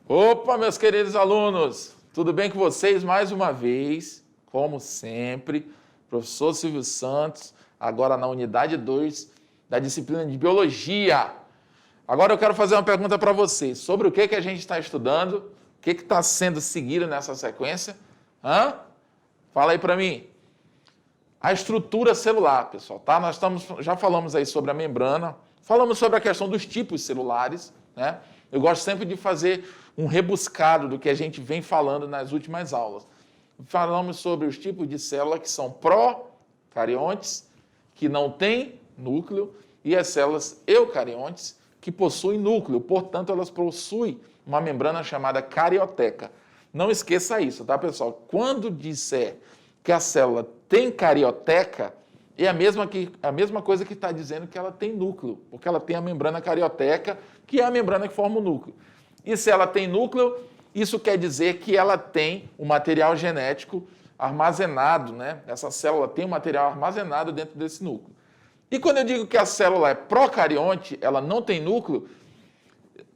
Opa, meus queridos alunos, tudo bem com vocês? Mais uma vez, como sempre, professor Silvio Santos, agora na unidade 2 da disciplina de Biologia. Agora eu quero fazer uma pergunta para vocês, sobre o que a gente está estudando, o que está sendo seguido nessa sequência? Fala aí para mim. A estrutura celular, pessoal, tá? Já falamos aí sobre a membrana, falamos sobre a questão dos tipos celulares, né? Eu gosto sempre de fazer um rebuscado do que a gente vem falando nas últimas aulas. Falamos sobre os tipos de célula que são procariontes, que não têm núcleo, e as células eucariontes, que possuem núcleo, portanto, elas possuem uma membrana chamada carioteca. Não esqueça isso, tá, pessoal? Quando disser que a célula tem carioteca, é a mesma coisa que está dizendo que ela tem núcleo, porque ela tem a membrana carioteca, que é a membrana que forma o núcleo. E se ela tem núcleo, isso quer dizer que ela tem o material genético armazenado, né? Essa célula tem o material armazenado dentro desse núcleo. E quando eu digo que a célula é procarionte, ela não tem núcleo,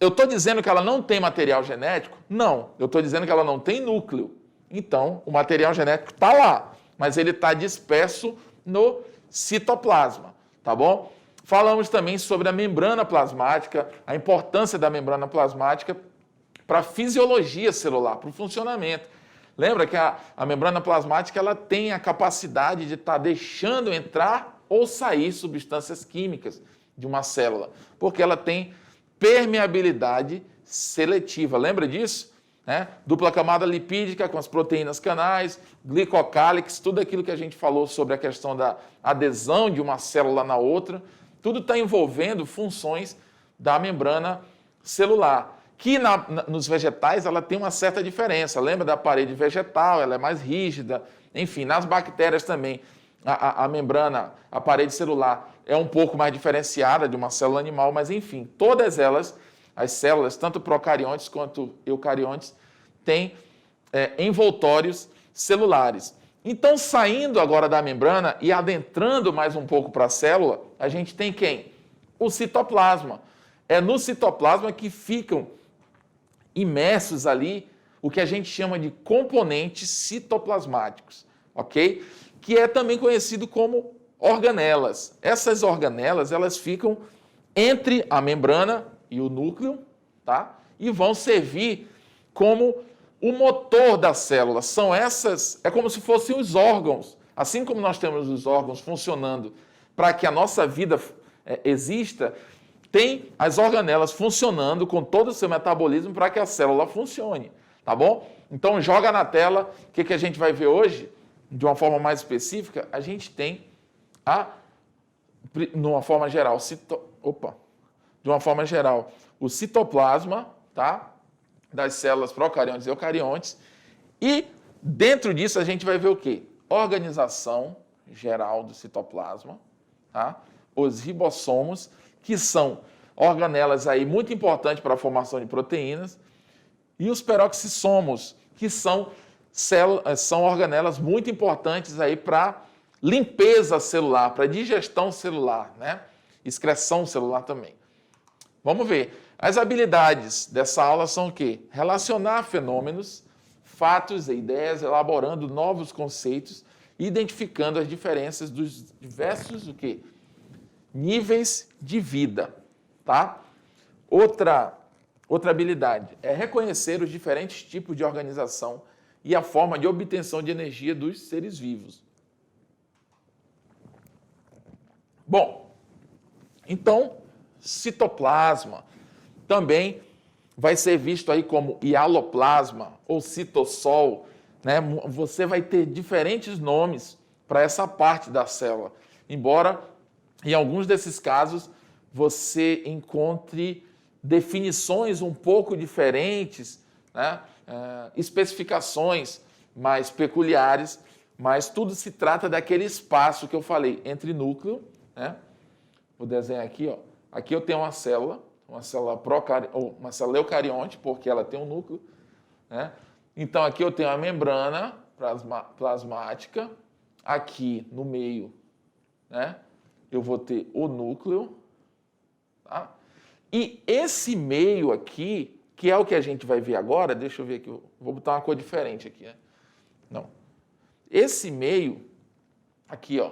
eu estou dizendo que ela não tem material genético? Não, eu estou dizendo que ela não tem núcleo. Então, o material genético está lá, mas ele está disperso no citoplasma, tá bom? Falamos também sobre a membrana plasmática, a importância da membrana plasmática para a fisiologia celular, para o funcionamento. Lembra que a membrana plasmática ela tem a capacidade de estar deixando entrar ou sair substâncias químicas de uma célula, porque ela tem permeabilidade seletiva. Lembra disso? Dupla camada lipídica com as proteínas canais, glicocálix, tudo aquilo que a gente falou sobre a questão da adesão de uma célula na outra, tudo está envolvendo funções da membrana celular, que nos vegetais ela tem uma certa diferença. Lembra da parede vegetal, ela é mais rígida, enfim, nas bactérias também. A membrana, a parede celular é um pouco mais diferenciada de uma célula animal, mas enfim, todas elas, as células, tanto procariontes quanto eucariontes, têm envoltórios celulares. Então, saindo agora da membrana e adentrando mais um pouco para a célula, a gente tem quem? O citoplasma. É no citoplasma que ficam imersos ali o que a gente chama de componentes citoplasmáticos, ok? Que é também conhecido como organelas. Essas organelas, elas ficam entre a membrana e o núcleo, tá? E vão servir como o motor da célula. São essas, é como se fossem os órgãos. Assim como nós temos os órgãos funcionando para que a nossa vida exista, tem as organelas funcionando com todo o seu metabolismo para que a célula funcione, tá bom? Então, joga na tela o que a gente vai ver hoje. De uma forma mais específica, a gente tem de uma forma geral, o citoplasma, tá? Das células procariontes e eucariontes. E dentro disso a gente vai ver o quê? Organização geral do citoplasma, tá? Os ribossomos, que são organelas aí muito importantes para a formação de proteínas, e os peroxissomos, que são organelas muito importantes aí para limpeza celular, para digestão celular, né? Excreção celular também. Vamos ver. As habilidades dessa aula são o quê? Relacionar fenômenos, fatos e ideias, elaborando novos conceitos e identificando as diferenças dos diversos o quê? Níveis de vida, tá? Outra habilidade é reconhecer os diferentes tipos de organização e a forma de obtenção de energia dos seres vivos. Bom, então, citoplasma também vai ser visto aí como hialoplasma ou citossol, né? Você vai ter diferentes nomes para essa parte da célula, embora em alguns desses casos você encontre definições um pouco diferentes, né? Especificações mais peculiares, mas tudo se trata daquele espaço que eu falei entre núcleo, né? Vou desenhar aqui, ó. Aqui eu tenho uma célula eucarionte, porque ela tem um núcleo, né? Então aqui eu tenho a membrana plasmática, aqui no meio, né? Eu vou ter o núcleo, tá? E esse meio aqui que é o que a gente vai ver agora. Deixa eu ver aqui, vou botar uma cor diferente aqui, né? Não. Esse meio, aqui, ó,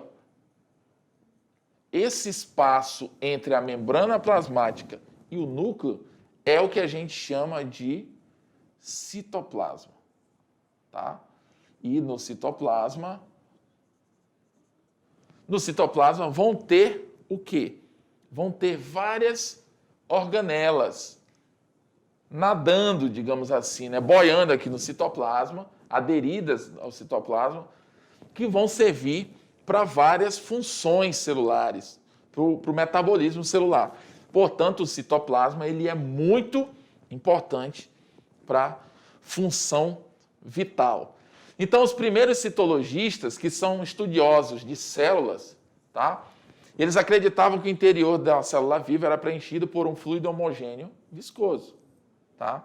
esse espaço entre a membrana plasmática e o núcleo é o que a gente chama de citoplasma, tá? E no citoplasma vão ter o quê? Vão ter várias organelas nadando, digamos assim, né? Boiando aqui no citoplasma, aderidas ao citoplasma, que vão servir para várias funções celulares, para o metabolismo celular. Portanto, o citoplasma ele é muito importante para a função vital. Então, os primeiros citologistas, que são estudiosos de células, tá? Eles acreditavam que o interior da célula viva era preenchido por um fluido homogêneo viscoso, tá?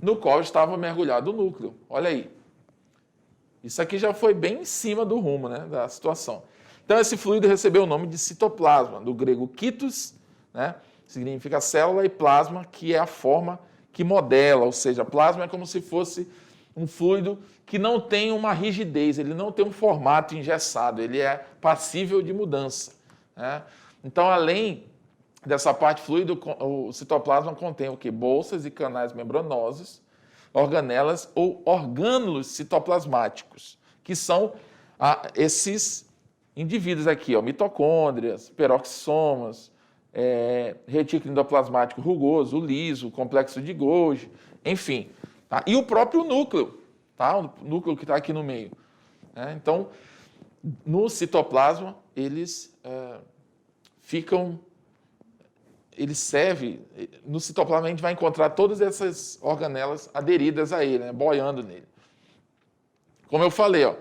No qual estava mergulhado o núcleo. Olha aí. Isso aqui já foi bem em cima do rumo, né, da situação. Então, esse fluido recebeu o nome de citoplasma, do grego kitos, né, significa célula, e plasma, que é a forma que modela, ou seja, plasma é como se fosse um fluido que não tem uma rigidez, ele não tem um formato engessado, ele é passível de mudança, né? Então, além dessa parte fluido, o citoplasma contém o quê? Bolsas e canais membranosos, organelas ou orgânulos citoplasmáticos, que são esses indivíduos aqui, ó, mitocôndrias, peroxissomas, retículo endoplasmático rugoso, liso, complexo de Golgi, enfim. Tá? E o próprio núcleo, tá? O núcleo que está aqui no meio. Né? Então, no citoplasma, eles servem, no citoplasma a gente vai encontrar todas essas organelas aderidas a ele, né, boiando nele. Como eu falei, ó,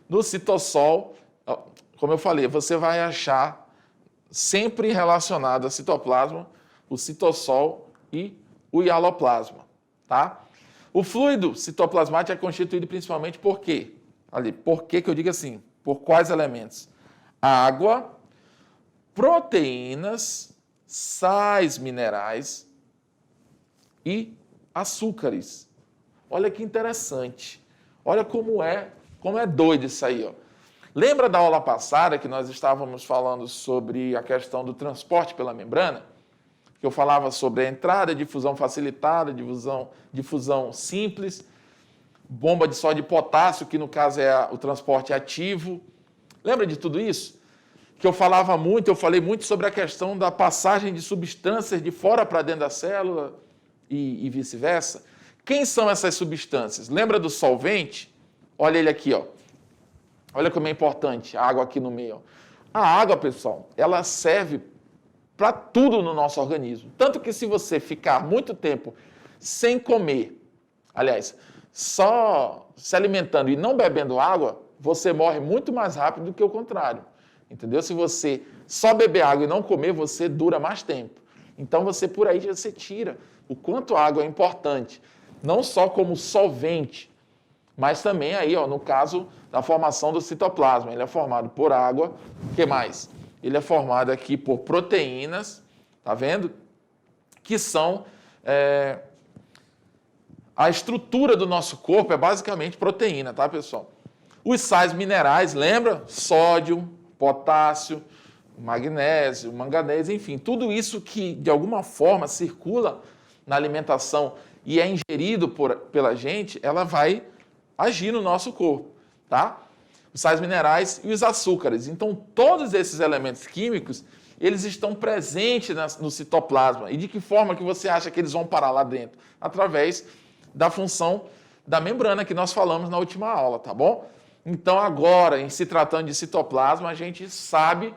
no citossol, como eu falei, você vai achar sempre relacionado ao citoplasma o citossol e o hialoplasma, tá? O fluido citoplasmático é constituído principalmente por quê? Por que eu digo assim? Por quais elementos? Água, proteínas, sais minerais e açúcares. Olha que interessante. Olha como é doido isso aí, ó. Lembra da aula passada que nós estávamos falando sobre a questão do transporte pela membrana? Que eu falava sobre a entrada, difusão facilitada, difusão simples, bomba de sódio e potássio, que no caso é o transporte ativo. Lembra de tudo isso? Que eu falei muito sobre a questão da passagem de substâncias de fora para dentro da célula e vice-versa. Quem são essas substâncias? Lembra do solvente? Olha ele aqui, ó. Olha como é importante a água aqui no meio. Ó. A água, pessoal, ela serve para tudo no nosso organismo. Tanto que se você ficar muito tempo sem comer, aliás, só se alimentando e não bebendo água, você morre muito mais rápido do que o contrário. Entendeu? Se você só beber água e não comer, você dura mais tempo. Então, por aí você tira o quanto a água é importante. Não só como solvente, mas também aí, ó, no caso da formação do citoplasma. Ele é formado por água. O que mais? Ele é formado aqui por proteínas, tá vendo? Que são... a estrutura do nosso corpo é basicamente proteína, tá, pessoal? Os sais minerais, lembra? Sódio, potássio, magnésio, manganês, enfim, tudo isso que de alguma forma circula na alimentação e é ingerido pela gente, ela vai agir no nosso corpo, tá? Os sais minerais e os açúcares. Então, todos esses elementos químicos, eles estão presentes no citoplasma. E de que forma que você acha que eles vão parar lá dentro? Através da função da membrana que nós falamos na última aula, tá bom? Então, agora, em se tratando de citoplasma, a gente sabe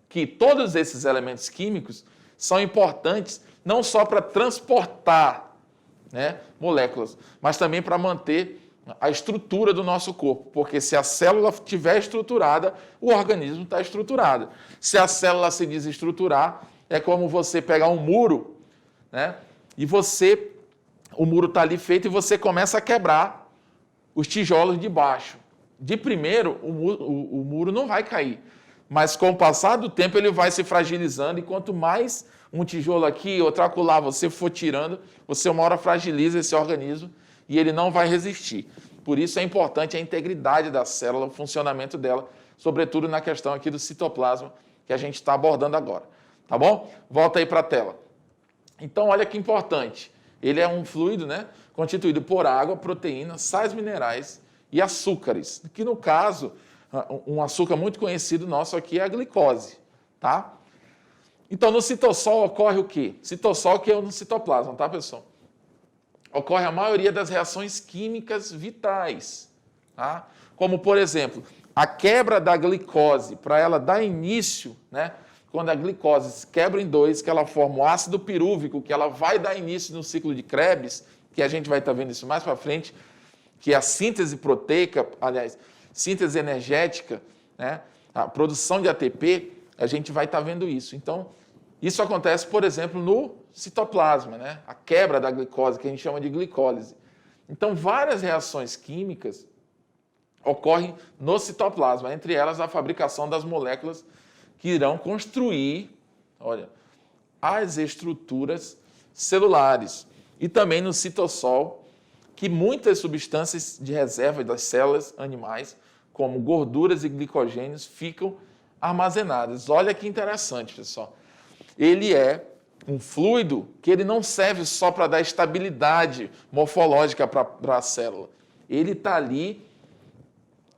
que todos esses elementos químicos são importantes não só para transportar, né, moléculas, mas também para manter a estrutura do nosso corpo. Porque se a célula estiver estruturada, o organismo está estruturado. Se a célula se desestruturar, é como você pegar um muro, né, e o muro está ali feito e você começa a quebrar os tijolos de baixo. De primeiro, o muro não vai cair, mas com o passar do tempo ele vai se fragilizando e quanto mais um tijolo aqui, outro acolá você for tirando, você uma hora fragiliza esse organismo e ele não vai resistir. Por isso é importante a integridade da célula, o funcionamento dela, sobretudo na questão aqui do citoplasma que a gente está abordando agora. Tá bom? Volta aí para a tela. Então, olha que importante. Ele é um fluido, né, constituído por água, proteína, sais minerais e açúcares, que no caso, um açúcar muito conhecido nosso aqui é a glicose. Tá? Então, no citossol ocorre o quê? Citossol que é no citoplasma, tá, pessoal? Ocorre a maioria das reações químicas vitais, tá? Como, por exemplo, a quebra da glicose, para ela dar início, né? Quando a glicose se quebra em dois, que ela forma o ácido pirúvico, que ela vai dar início no ciclo de Krebs, que a gente vai estar vendo isso mais para frente, que é a síntese proteica, aliás, síntese energética, né? A produção de ATP, a gente vai estar vendo isso. Então, isso acontece, por exemplo, no citoplasma, né? A quebra da glicose, que a gente chama de glicólise. Então, várias reações químicas ocorrem no citoplasma, entre elas a fabricação das moléculas que irão construir, olha, as estruturas celulares. E também no citossol, que muitas substâncias de reserva das células animais, como gorduras e glicogênios, ficam armazenadas. Olha que interessante, pessoal. Ele é um fluido que ele não serve só para dar estabilidade morfológica para a célula. Ele está ali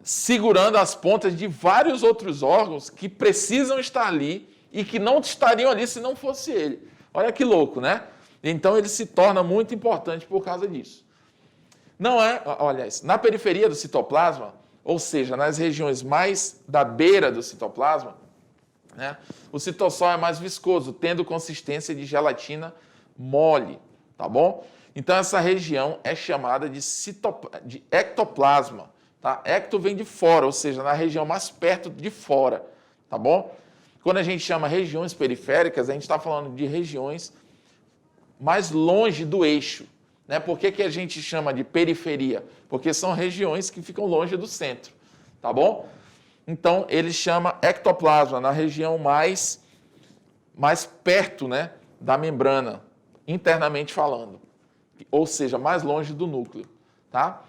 segurando as pontas de vários outros órgãos que precisam estar ali e que não estariam ali se não fosse ele. Olha que louco, né? Então ele se torna muito importante por causa disso. Não é, olha, na periferia do citoplasma, ou seja, nas regiões mais da beira do citoplasma, né, o citossol é mais viscoso, tendo consistência de gelatina mole, tá bom? Então essa região é chamada de ectoplasma, tá? Ecto vem de fora, ou seja, na região mais perto de fora, tá bom? Quando a gente chama regiões periféricas, a gente está falando de regiões mais longe do eixo, né? Por que a gente chama de periferia? Porque são regiões que ficam longe do centro, tá bom? Então, ele chama ectoplasma, na região mais perto, né, da membrana, internamente falando. Ou seja, mais longe do núcleo. Tá?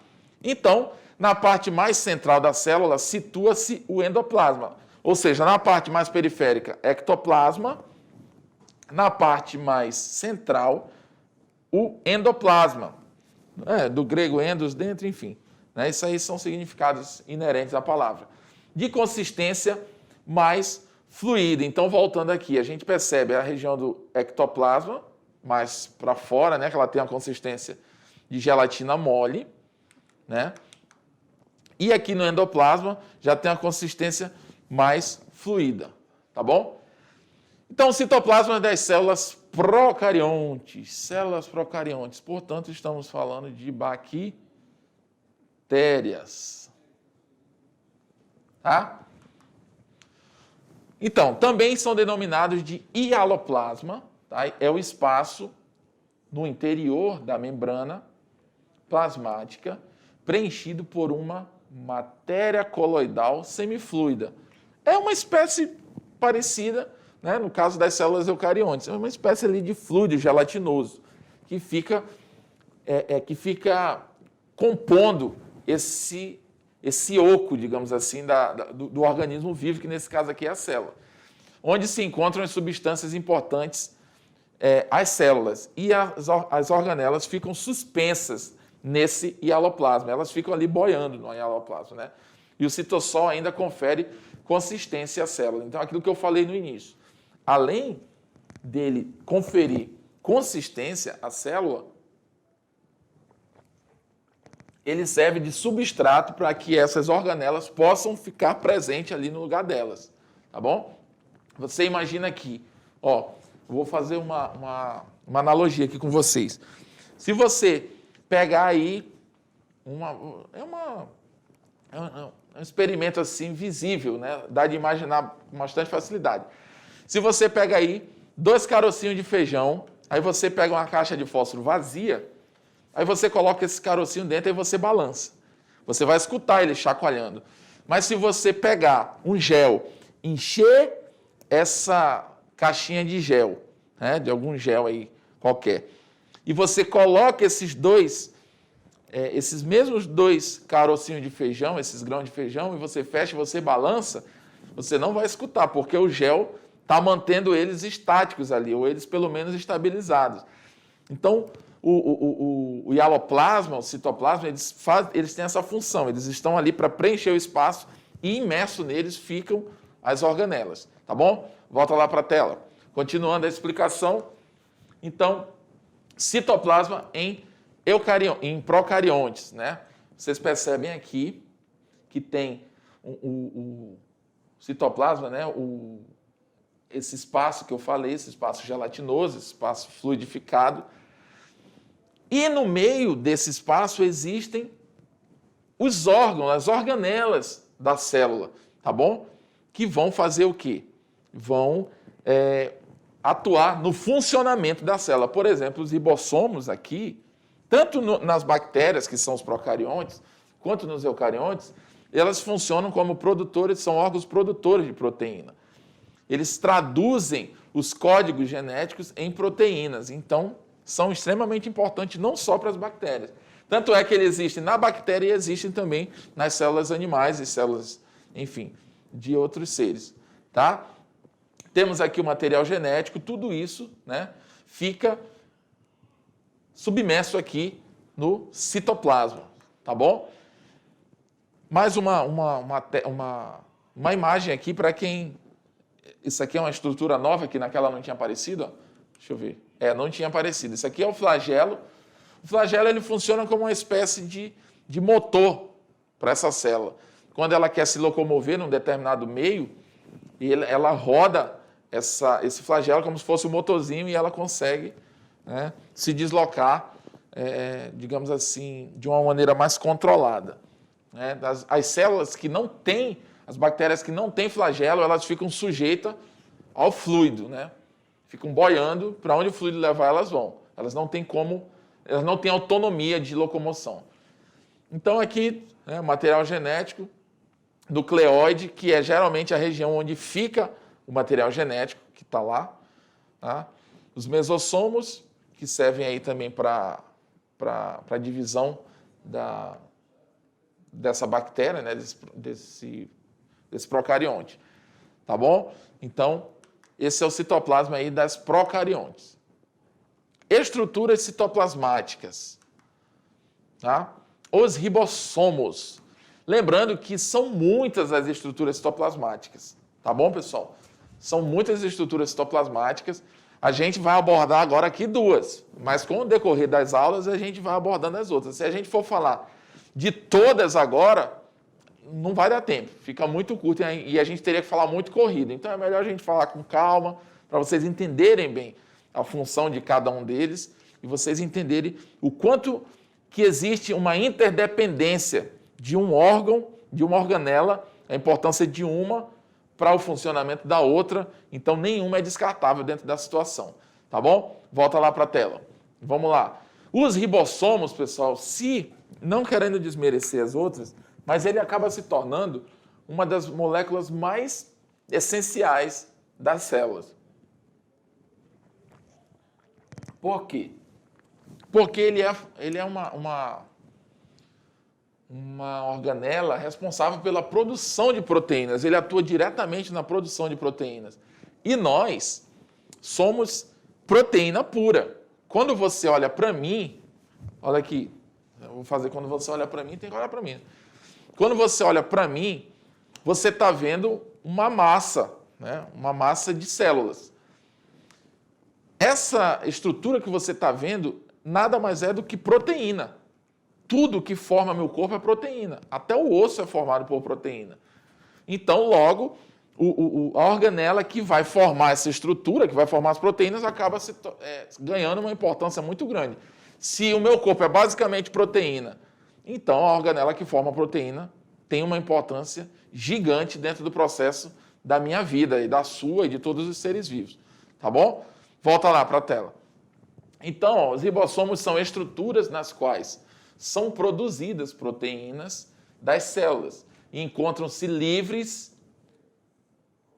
Então, na parte mais central da célula, situa-se o endoplasma. Ou seja, na parte mais periférica, ectoplasma. Na parte mais central, o endoplasma. Do grego endos, dentro, enfim. Né? Isso aí são significados inerentes à palavra. De consistência mais fluida. Então, voltando aqui, a gente percebe a região do ectoplasma, mais para fora, né, que ela tem a consistência de gelatina mole, né? E aqui no endoplasma já tem a consistência mais fluida, tá bom? Então, o citoplasma é das células procariontes, portanto, estamos falando de bactérias. Tá? Então, também são denominados de hialoplasma, tá? É o espaço no interior da membrana plasmática preenchido por uma matéria coloidal semifluida. É uma espécie parecida, né, no caso das células eucariontes, é uma espécie ali de fluido gelatinoso que fica compondo esse oco, digamos assim, do organismo vivo, que nesse caso aqui é a célula, onde se encontram as substâncias importantes, as células, e as organelas ficam suspensas nesse hialoplasma, elas ficam ali boiando no hialoplasma, né? E o citossol ainda confere consistência à célula. Então, aquilo que eu falei no início, além dele conferir consistência à célula, ele serve de substrato para que essas organelas possam ficar presentes ali no lugar delas, tá bom? Você imagina aqui, ó, vou fazer uma analogia aqui com vocês. Se você pegar aí é um experimento assim visível, né? Dá de imaginar com bastante facilidade. Se você pega aí 2 carocinhos de feijão, aí você pega uma caixa de fósforo vazia, aí você coloca esse carocinho dentro e você balança. Você vai escutar ele chacoalhando. Mas se você pegar um gel encher essa caixinha de gel, né, de algum gel aí qualquer. E você coloca esses mesmos 2 carocinhos de feijão, esses grãos de feijão, e você fecha, você balança, você não vai escutar, porque o gel está mantendo eles estáticos ali, ou eles pelo menos estabilizados. Então, o hialoplasma, o citoplasma, eles têm essa função, eles estão ali para preencher o espaço e imerso neles ficam as organelas, tá bom? Volta lá para a tela. Continuando a explicação, então, citoplasma em procariontes, né? Vocês percebem aqui que tem o citoplasma, né? Esse espaço que eu falei, esse espaço gelatinoso, esse espaço fluidificado. E no meio desse espaço existem os órgãos, as organelas da célula, tá bom? Que vão fazer o quê? Vão atuar no funcionamento da célula. Por exemplo, os ribossomos aqui, tanto nas bactérias, que são os procariontes, quanto nos eucariontes, elas funcionam como produtores, são órgãos produtores de proteína. Eles traduzem os códigos genéticos em proteínas, então são extremamente importantes não só para as bactérias. Tanto é que eles existem na bactéria e existem também nas células animais e células, enfim, de outros seres, tá? Temos aqui o material genético, tudo isso, né, fica submerso aqui no citoplasma, tá bom? Mais uma imagem aqui para quem... Isso aqui é uma estrutura nova que naquela não tinha aparecido, ó. Deixa eu ver. Não tinha aparecido. Isso aqui é o flagelo. O flagelo ele funciona como uma espécie de motor para essa célula. Quando ela quer se locomover num determinado meio, ela roda esse flagelo como se fosse um motorzinho e ela consegue, né, se deslocar, digamos assim, de uma maneira mais controlada. Né? As células que não têm, as bactérias que não têm flagelo, elas ficam sujeitas ao fluido, né? Ficam boiando, para onde o fluido levar elas vão. Elas não têm autonomia de locomoção. Então aqui, né, material genético, nucleoide, que é geralmente a região onde fica o material genético, que está lá. Tá? Os mesossomos, que servem aí também para a divisão dessa bactéria, né, desse procarionte. Tá bom? Então, esse é o citoplasma aí das procariontes. Estruturas citoplasmáticas. Tá? Os ribossomos. Lembrando que são muitas as estruturas citoplasmáticas. Tá bom, pessoal? São muitas estruturas citoplasmáticas. A gente vai abordar agora aqui 2, mas com o decorrer das aulas a gente vai abordando as outras. Se a gente for falar de todas agora, não vai dar tempo, fica muito curto e a gente teria que falar muito corrido. Então é melhor a gente falar com calma, para vocês entenderem bem a função de cada um deles e vocês entenderem o quanto que existe uma interdependência de um órgão, de uma organela, a importância de uma para o funcionamento da outra, então nenhuma é descartável dentro da situação, tá bom? Volta lá para a tela. Vamos lá. Os ribossomos, pessoal, se não querendo desmerecer as outras, mas ele acaba se tornando uma das moléculas mais essenciais das células. Por quê? Porque ele é uma organela responsável pela produção de proteínas. Ele atua diretamente na produção de proteínas. E nós somos proteína pura. Quando você olha para mim, olha aqui, eu vou fazer quando você olha para mim, tem que olhar para mim. Quando você olha para mim, você está vendo uma massa, né? Uma massa de células. Essa estrutura que você está vendo nada mais é do que proteína. Tudo que forma meu corpo é proteína. Até o osso é formado por proteína. Então, logo, a organela que vai formar essa estrutura, que vai formar as proteínas, acaba ganhando uma importância muito grande. Se o meu corpo é basicamente proteína, então a organela que forma a proteína tem uma importância gigante dentro do processo da minha vida e da sua e de todos os seres vivos. Tá bom? Volta lá para a tela. Então, ó, os ribossomos são estruturas nas quais são produzidas proteínas das células e encontram-se livres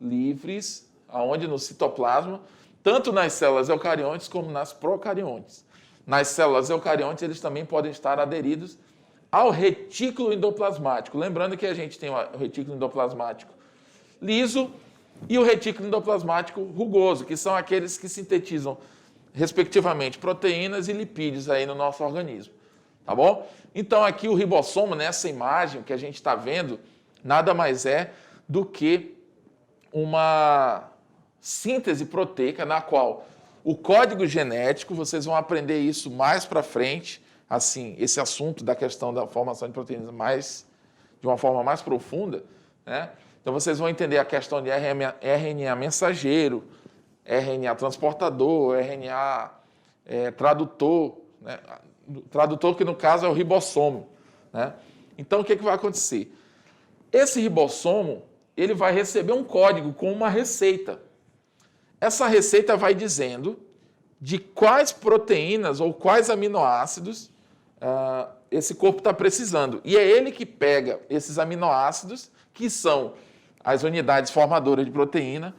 livres, aonde no citoplasma, tanto nas células eucariontes como nas procariontes. Nas células eucariontes, eles também podem estar aderidos ao retículo endoplasmático. Lembrando que a gente tem o retículo endoplasmático liso e o retículo endoplasmático rugoso, que são aqueles que sintetizam, respectivamente, proteínas e lipídios aí no nosso organismo. Tá bom? Então, aqui o ribossomo, nessa imagem que a gente está vendo, nada mais é do que uma síntese proteica na qual o código genético, vocês vão aprender isso mais para frente, assim, esse assunto da questão da formação de proteínas de uma forma mais profunda, né? Então vocês vão entender a questão de RNA mensageiro, RNA transportador, RNA tradutor, né? Tradutor que no caso é o ribossomo, né? Então o que vai acontecer? Esse ribossomo, ele vai receber um código com uma receita. Essa receita vai dizendo de quais proteínas ou quais aminoácidos esse corpo está precisando. E é ele que pega esses aminoácidos, que são as unidades formadoras de proteína,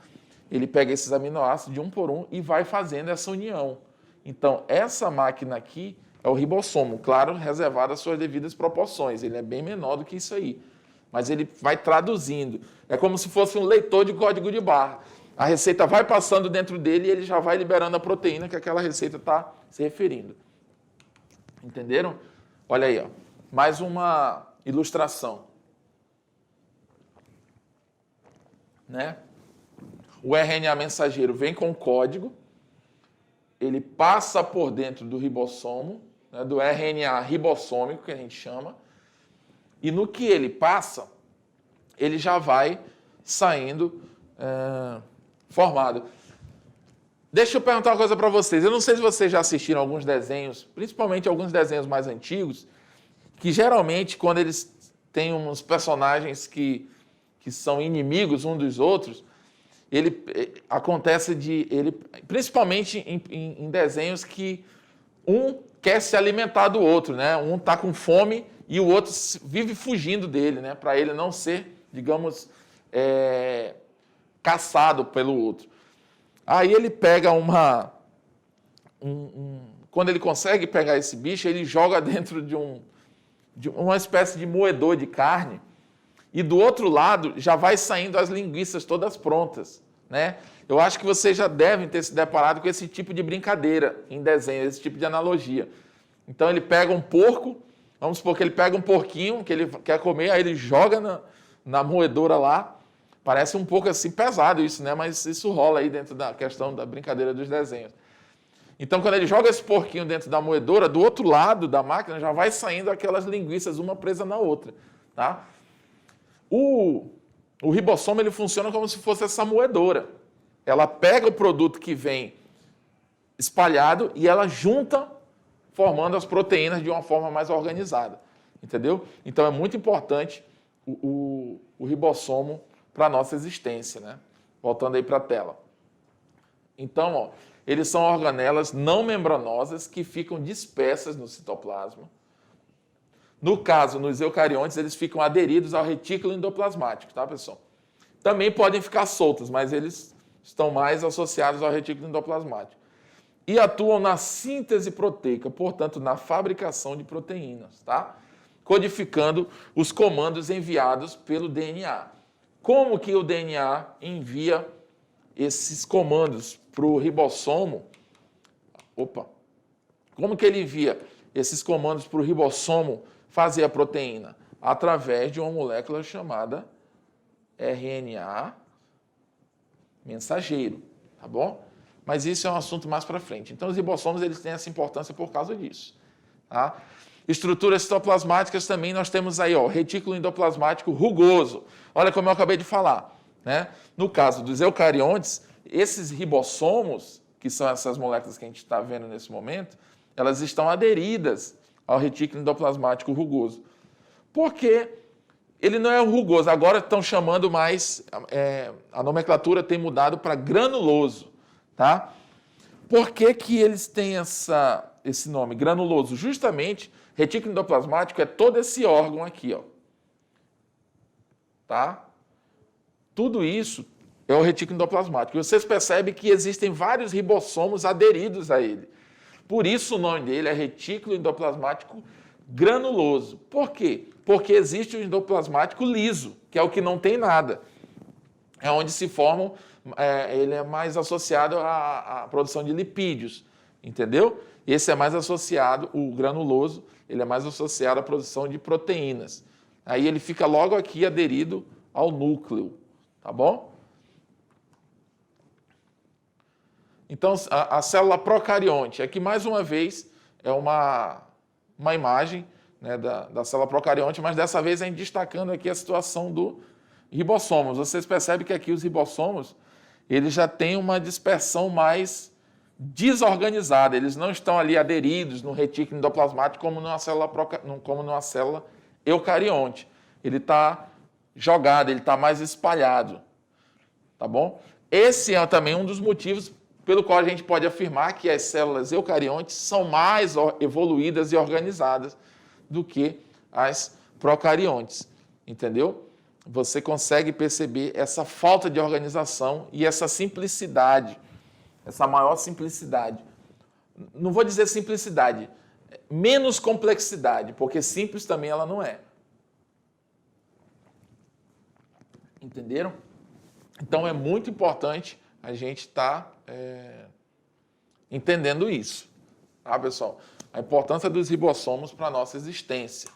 ele pega esses aminoácidos de um por um e vai fazendo essa união. Então, essa máquina aqui é o ribossomo, claro, reservado às suas devidas proporções. Ele é bem menor do que isso aí, mas ele vai traduzindo. É como se fosse um leitor de código de barra. A receita vai passando dentro dele e ele já vai liberando a proteína que aquela receita está se referindo. Entenderam? Olha aí, ó. Mais uma ilustração. Né? O RNA mensageiro vem com o código, ele passa por dentro do ribossomo, né, do RNA ribossômico, que a gente chama, e no que ele passa, ele já vai saindo formado. Deixa eu perguntar uma coisa para vocês. Eu não sei se vocês já assistiram alguns desenhos, principalmente alguns desenhos mais antigos, que geralmente, quando eles têm uns personagens que são inimigos uns dos outros, principalmente em desenhos que um quer se alimentar do outro, né? Um está com fome e o outro vive fugindo dele, né? Para ele não ser, digamos, caçado pelo outro. Aí ele pega quando ele consegue pegar esse bicho, ele joga dentro de uma espécie de moedor de carne, e do outro lado já vai saindo as linguiças todas prontas, né? Eu acho que vocês já devem ter se deparado com esse tipo de brincadeira em desenho, esse tipo de analogia. Então ele pega um porco, vamos supor que ele pega um porquinho que ele quer comer, aí ele joga na moedora lá. Parece um pouco assim pesado isso, né? Mas isso rola aí dentro da questão da brincadeira dos desenhos. Então, quando ele joga esse porquinho dentro da moedora, do outro lado da máquina já vai saindo aquelas linguiças, uma presa na outra, tá? O ribossomo, ele funciona como se fosse essa moedora. Ela pega o produto que vem espalhado e ela junta, formando as proteínas de uma forma mais organizada, entendeu? Então, é muito importante o ribossomo para a nossa existência, né? Voltando aí para a tela. Então, ó, eles são organelas não membranosas que ficam dispersas no citoplasma. No caso, nos eucariontes, eles ficam aderidos ao retículo endoplasmático, tá, pessoal? Também podem ficar soltos, mas eles estão mais associados ao retículo endoplasmático. E atuam na síntese proteica, portanto, na fabricação de proteínas, tá? Codificando os comandos enviados pelo DNA. Como que o DNA envia esses comandos para o ribossomo? Como que ele envia esses comandos para o ribossomo fazer a proteína? Através de uma molécula chamada RNA mensageiro, tá bom? Mas isso é um assunto mais para frente. Então, os ribossomos, eles têm essa importância por causa disso, tá? Estruturas citoplasmáticas também nós temos aí, ó, retículo endoplasmático rugoso. Olha como eu acabei de falar, né? No caso dos eucariontes, esses ribossomos, que são essas moléculas que a gente está vendo nesse momento, elas estão aderidas ao retículo endoplasmático rugoso. Por quê? Ele não é rugoso, agora estão chamando mais, a nomenclatura tem mudado para granuloso, tá? Por que que eles têm esse nome, granuloso? Justamente, retículo endoplasmático é todo esse órgão aqui, ó. Tá? Tudo isso é o retículo endoplasmático. E vocês percebem que existem vários ribossomos aderidos a ele. Por isso o nome dele é retículo endoplasmático granuloso. Por quê? Porque existe o endoplasmático liso, que é o que não tem nada. É onde se formam, ele é mais associado à produção de lipídios, entendeu? Esse é mais associado, o granuloso, ele é mais associado à produção de proteínas. Aí ele fica logo aqui aderido ao núcleo, tá bom? Então, a célula procarionte, aqui mais uma vez é uma imagem, né, da célula procarionte, mas dessa vez a gente destacando aqui a situação do ribossomos. Vocês percebem que aqui os ribossomos, eles já têm uma dispersão mais desorganizada, eles não estão ali aderidos no retículo endoplasmático como numa célula eucarionte. Ele está jogado, ele está mais espalhado, tá bom? Esse é também um dos motivos pelo qual a gente pode afirmar que as células eucariontes são mais evoluídas e organizadas do que as procariontes, entendeu? Você consegue perceber essa falta de organização e essa simplicidade, essa maior simplicidade. Não vou dizer simplicidade, menos complexidade, porque simples também ela não é. Entenderam? Então é muito importante a gente estar entendendo isso, tá, pessoal? A importância dos ribossomos para a nossa existência.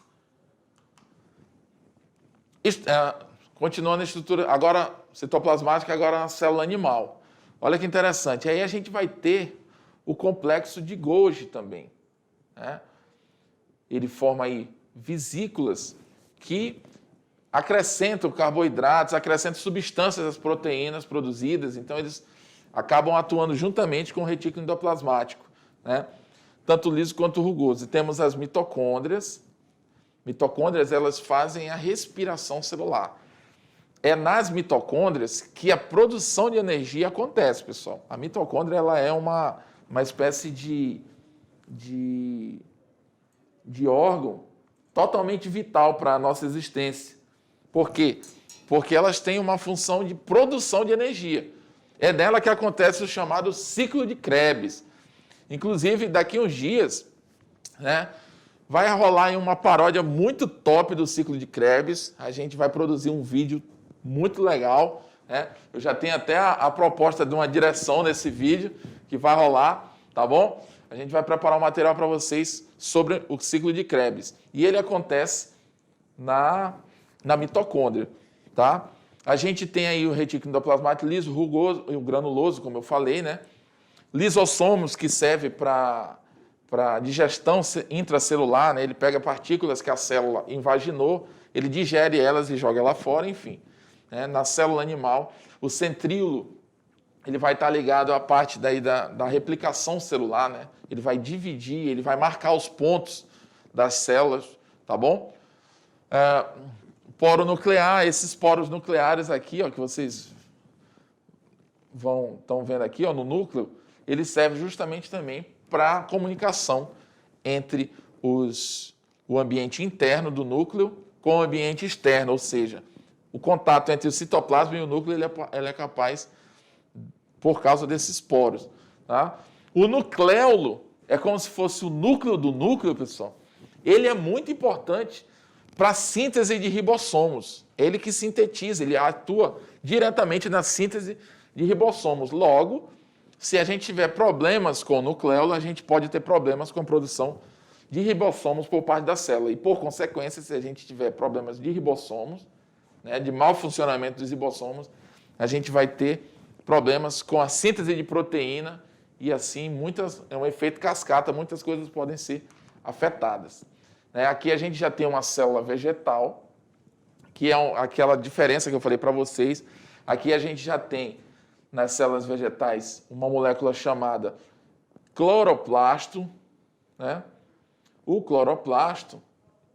Continuando a estrutura, agora citoplasmática, agora na célula animal. Olha que interessante. Aí a gente vai ter o complexo de Golgi também, né? Ele forma aí vesículas que acrescentam carboidratos, acrescentam substâncias às proteínas produzidas, então eles acabam atuando juntamente com o retículo endoplasmático, né? Tanto liso quanto rugoso. E temos as mitocôndrias. Mitocôndrias, elas fazem a respiração celular. É nas mitocôndrias que a produção de energia acontece, pessoal. A mitocôndria, ela é uma espécie de órgão totalmente vital para a nossa existência. Por quê? Porque elas têm uma função de produção de energia. É nela que acontece o chamado ciclo de Krebs. Inclusive, daqui a uns dias, né, vai rolar aí uma paródia muito top do ciclo de Krebs. A gente vai produzir um vídeo muito legal, né? Eu já tenho até a proposta de uma direção nesse vídeo que vai rolar, tá bom? A gente vai preparar um material para vocês sobre o ciclo de Krebs. E ele acontece na mitocôndria, tá? A gente tem aí o retículo endoplasmático liso, rugoso e o granuloso, como eu falei, né? Lisossomos, que serve para digestão intracelular, né? Ele pega partículas que a célula invaginou, ele digere elas e joga lá fora, enfim. Né? Na célula animal, o centríolo, ele vai estar ligado à parte daí da replicação celular, né? Ele vai dividir, ele vai marcar os pontos das células, tá bom? Poro nuclear, esses poros nucleares aqui, ó, que vocês estão vendo aqui, ó, no núcleo, ele serve justamente também para a comunicação entre o ambiente interno do núcleo com o ambiente externo, ou seja, o contato entre o citoplasma e o núcleo ele é capaz por causa desses poros. Tá? O nucleolo é como se fosse o núcleo do núcleo, pessoal. Ele é muito importante para a síntese de ribossomos. Ele que sintetiza, ele atua diretamente na síntese de ribossomos. Logo, se a gente tiver problemas com o nucleolo, a gente pode ter problemas com a produção de ribossomos por parte da célula. E, por consequência, se a gente tiver problemas de ribossomos, né, de mau funcionamento dos ribossomos, a gente vai ter problemas com a síntese de proteína e, assim, é um efeito cascata, muitas coisas podem ser afetadas. Aqui a gente já tem uma célula vegetal, que é aquela diferença que eu falei para vocês. Aqui a gente já tem, nas células vegetais, uma molécula chamada cloroplasto, né? O cloroplasto,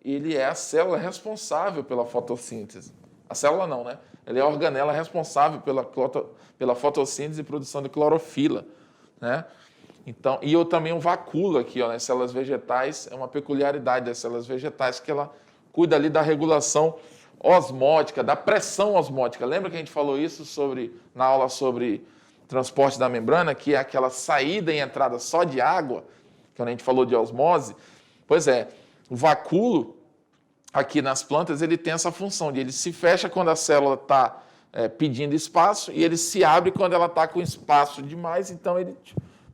ele é a célula responsável pela fotossíntese. A célula não, né? Ele é a organela responsável pela fotossíntese e produção de clorofila, né? Então, e eu também um vacúolo aqui, ó, nas células vegetais, é uma peculiaridade das células vegetais que ela cuida ali da regulação osmótica, da pressão osmótica. Lembra que a gente falou isso na aula sobre transporte da membrana, que é aquela saída e entrada só de água, quando a gente falou de osmose? Pois é, o vacúolo aqui nas plantas, ele tem essa função de ele se fecha quando a célula está pedindo espaço e ele se abre quando ela está com espaço demais, então ele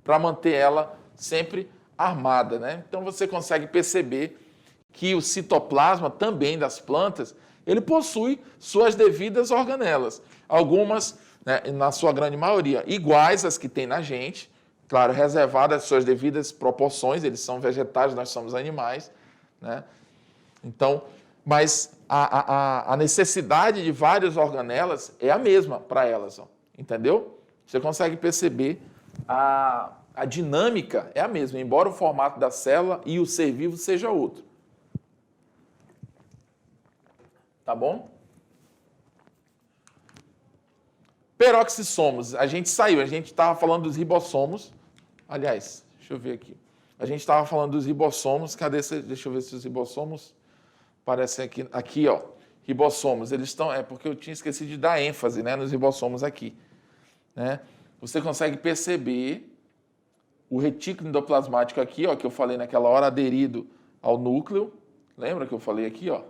para manter ela sempre armada, né? Então você consegue perceber que o citoplasma também das plantas, ele possui suas devidas organelas. Algumas, né, na sua grande maioria, iguais às que tem na gente, claro, reservadas às suas devidas proporções, eles são vegetais, nós somos animais, né? Então, mas a necessidade de várias organelas é a mesma para elas, ó, entendeu? Você consegue perceber a dinâmica é a mesma, embora o formato da célula e o ser vivo seja outro. Tá bom? Peroxissomos, a gente estava falando dos ribossomos. Aliás, deixa eu ver aqui. A gente estava falando dos ribossomos, cadê? Deixa eu ver se os ribossomos aparecem aqui. Aqui, ó, ribossomos, eles estão, porque eu tinha esquecido de dar ênfase, né, nos ribossomos aqui, né? Você consegue perceber o retículo endoplasmático aqui, ó, que eu falei naquela hora, aderido ao núcleo. Lembra que eu falei aqui, ó?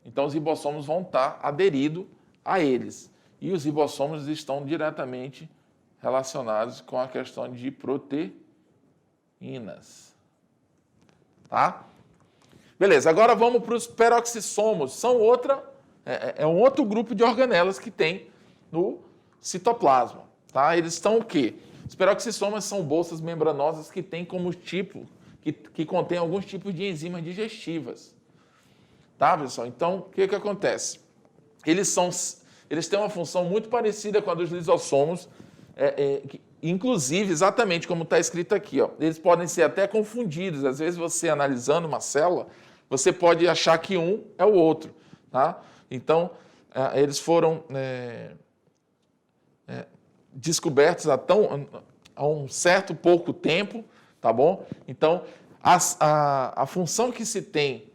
Então, os ribossomos vão estar aderidos a eles. E os ribossomos estão diretamente relacionados com a questão de proteínas. Tá? Beleza, agora vamos para os peroxissomos. São um outro grupo de organelas que tem no citoplasma. Tá? Eles estão o quê? Os peroxissomas são bolsas membranosas que têm como tipo, que contém alguns tipos de enzimas digestivas. Tá, pessoal? Então, o que acontece? Eles têm uma função muito parecida com a dos lisossomos, inclusive, exatamente como está escrito aqui, ó, eles podem ser até confundidos. Às vezes, você analisando uma célula, você pode achar que um é o outro. Tá? Então, eles foram descobertos há um certo pouco tempo, tá bom? Então, a função que se tem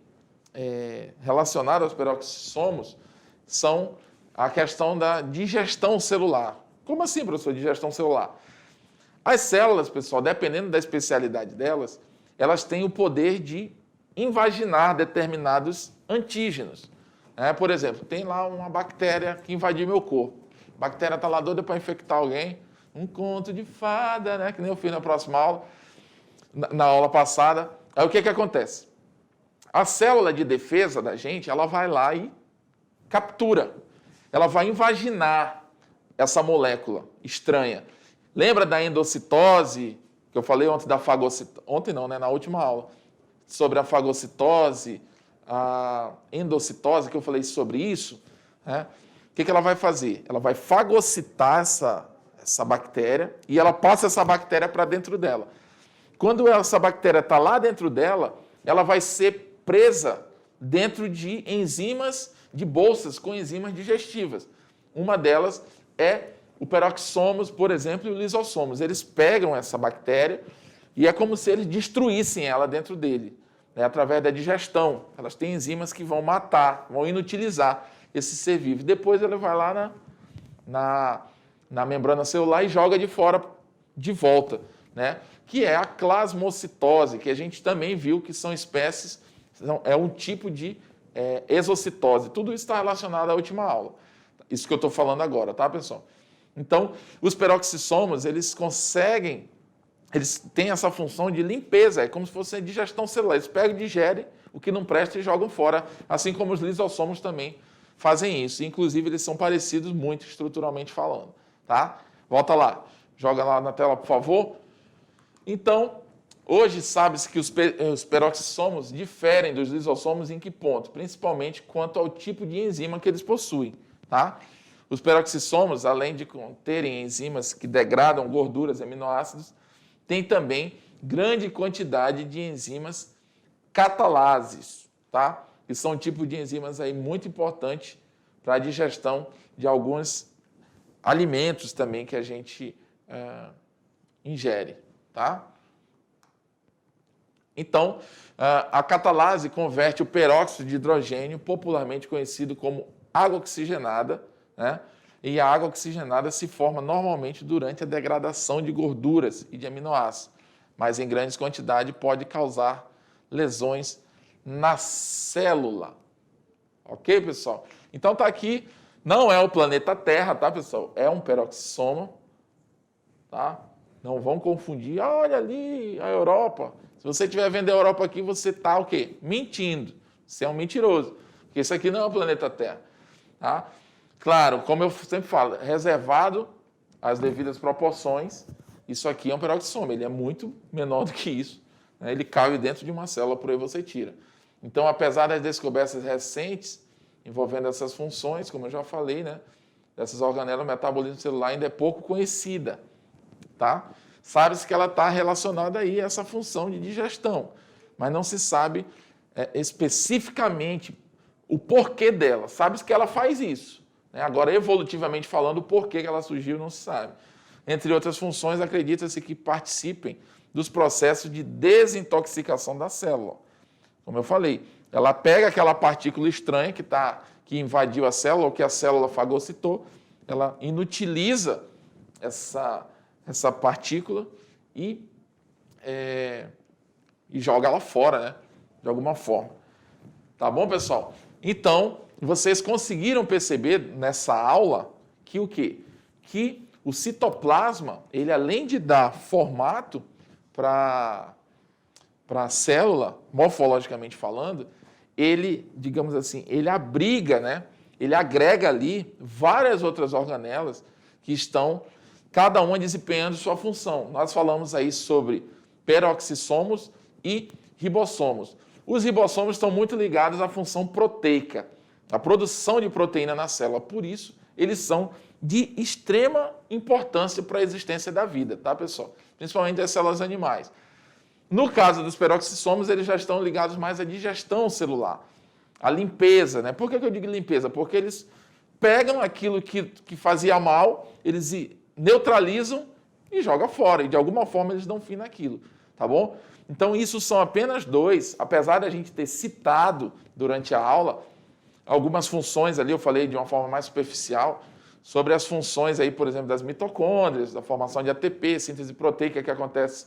relacionada aos peroxissomos são a questão da digestão celular. Como assim, professor, digestão celular? As células, pessoal, dependendo da especialidade delas, elas têm o poder de invaginar determinados antígenos. Por exemplo, tem lá uma bactéria que invadiu meu corpo. A bactéria está lá doida para infectar alguém. Um conto de fada, né? Que nem eu fiz na próxima aula, na aula passada. Aí o que acontece? A célula de defesa da gente, ela vai lá e captura. Ela vai invaginar essa molécula estranha. Lembra da endocitose, que eu falei ontem da fagocitose? Ontem não, né? Na última aula. Sobre a fagocitose, a endocitose, que eu falei sobre isso, né? O que ela vai fazer? Ela vai fagocitar essa bactéria e ela passa essa bactéria para dentro dela. Quando essa bactéria está lá dentro dela, ela vai ser presa dentro de enzimas, de bolsas com enzimas digestivas. Uma delas é o peroxissomos, por exemplo, e o lisossomos. Eles pegam essa bactéria e é como se eles destruíssem ela dentro dele, né, através da digestão. Elas têm enzimas que vão matar, vão inutilizar esse ser vivo. Depois ele vai lá na membrana celular e joga de fora de volta, né? Que é a plasmocitose, que a gente também viu que são espécies, é um tipo de exocitose. Tudo isso está relacionado à última aula. Isso que eu estou falando agora, tá, pessoal? Então, os peroxissomos, eles têm essa função de limpeza, é como se fosse digestão celular. Eles pegam e digerem o que não presta e jogam fora, assim como os lisossomos também fazem isso. Inclusive, eles são parecidos muito estruturalmente falando, tá? Volta lá, joga lá na tela, por favor. Então, hoje sabe-se que os peroxissomos diferem dos lisossomos em que ponto? Principalmente quanto ao tipo de enzima que eles possuem, tá? Os peroxissomos, além de conterem enzimas que degradam gorduras e aminoácidos, têm também grande quantidade de enzimas catalases, tá? Que são um tipo de enzimas aí muito importante para a digestão de alguns alimentos também que a gente ingere, tá? Então, a catalase converte o peróxido de hidrogênio, popularmente conhecido como água oxigenada, né? E a água oxigenada se forma normalmente durante a degradação de gorduras e de aminoácidos, mas em grandes quantidades pode causar lesões na célula. Ok, pessoal? Então tá aqui, não é o planeta Terra, tá, pessoal? É um peroxissomo, tá? Não vão confundir. Ah, olha ali, a Europa. Se você estiver vendo a Europa aqui, você está o quê? Mentindo. Você é um mentiroso. Porque isso aqui não é o planeta Terra. Tá? Claro, como eu sempre falo, reservado às devidas proporções, isso aqui é um peroxissomo. Ele é muito menor do que isso. Né? Ele cabe dentro de uma célula, por aí você tira. Então, apesar das descobertas recentes envolvendo essas funções, como eu já falei, né? Dessas organelas, o metabolismo celular ainda é pouco conhecida. Tá? Sabe-se que ela está relacionada aí a essa função de digestão, mas não se sabe especificamente o porquê dela. Sabe-se que ela faz isso. Né? Agora, evolutivamente falando, o porquê que ela surgiu não se sabe. Entre outras funções, acredita-se que participem dos processos de desintoxicação da célula. Como eu falei, ela pega aquela partícula estranha que invadiu a célula, ou que a célula fagocitou, ela inutiliza essa partícula e joga ela fora, né? De alguma forma. Tá bom, pessoal? Então, vocês conseguiram perceber nessa aula que o quê? Que o citoplasma, ele além de dar formato para a célula, morfologicamente falando, ele, digamos assim, ele abriga, né? Ele agrega ali várias outras organelas que estão cada uma desempenhando sua função. Nós falamos aí sobre peroxissomos e ribossomos. Os ribossomos estão muito ligados à função proteica, à produção de proteína na célula. Por isso, eles são de extrema importância para a existência da vida, tá, pessoal? Principalmente das células animais. No caso dos peroxissomos, eles já estão ligados mais à digestão celular, à limpeza, né? Por que eu digo limpeza? Porque eles pegam aquilo que fazia mal, eles neutralizam e jogam fora. E de alguma forma eles dão fim naquilo, tá bom? Então isso são apenas dois, apesar da gente ter citado durante a aula algumas funções ali, eu falei de uma forma mais superficial, sobre as funções aí, por exemplo, das mitocôndrias, da formação de ATP, síntese proteica que acontece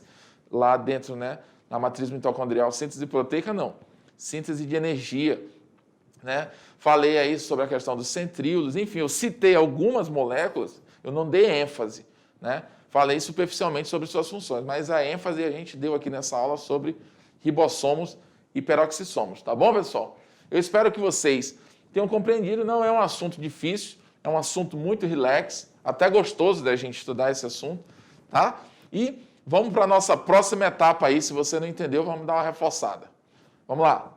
lá dentro, né, na matriz mitocondrial. Síntese proteica não, síntese de energia, né? Falei aí sobre a questão dos centríolos, enfim, eu citei algumas moléculas, eu não dei ênfase, né? Falei superficialmente sobre suas funções, mas a ênfase a gente deu aqui nessa aula sobre ribossomos e peroxissomos, tá bom, pessoal? Eu espero que vocês tenham compreendido, não é um assunto difícil, é um assunto muito relax, até gostoso da gente estudar esse assunto, tá? E vamos para a nossa próxima etapa aí, se você não entendeu, vamos dar uma reforçada. Vamos lá.